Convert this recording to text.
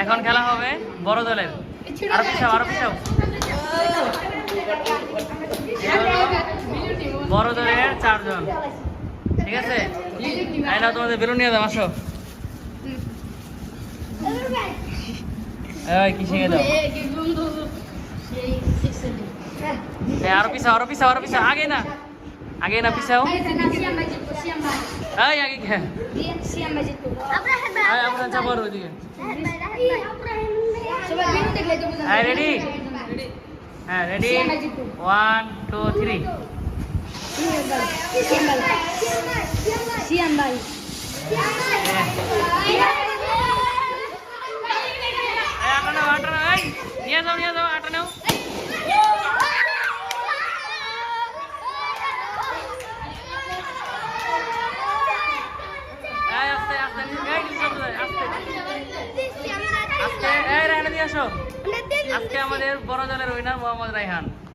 এখন খেলা হবে বড় দলের। আরো পিছাও, আরো পিছাও। বড় দলের 4 জন, ঠিক আছে? এই নাও তোমাদের বেলুন নিয়ে দাও, আসো। এই কি শিখে দাও। আরো পিছাও, আরো পিছাও, আরো পিছাও। আগে না, আগে না, পিছাও। এই আগে খেল। আমরা যাবো ওইদিকে। হ্যাঁ রেডি? হ্যাঁ রেডি, 1 2 3। নিয়ে যাও, নিয়ে যাও, আটা নাও। আস্তে আস্তে আস্তে, এই রায়হান দিয়ে আসো। আজকে আমাদের বড় দলের উইনার মোহাম্মদ রায়হান।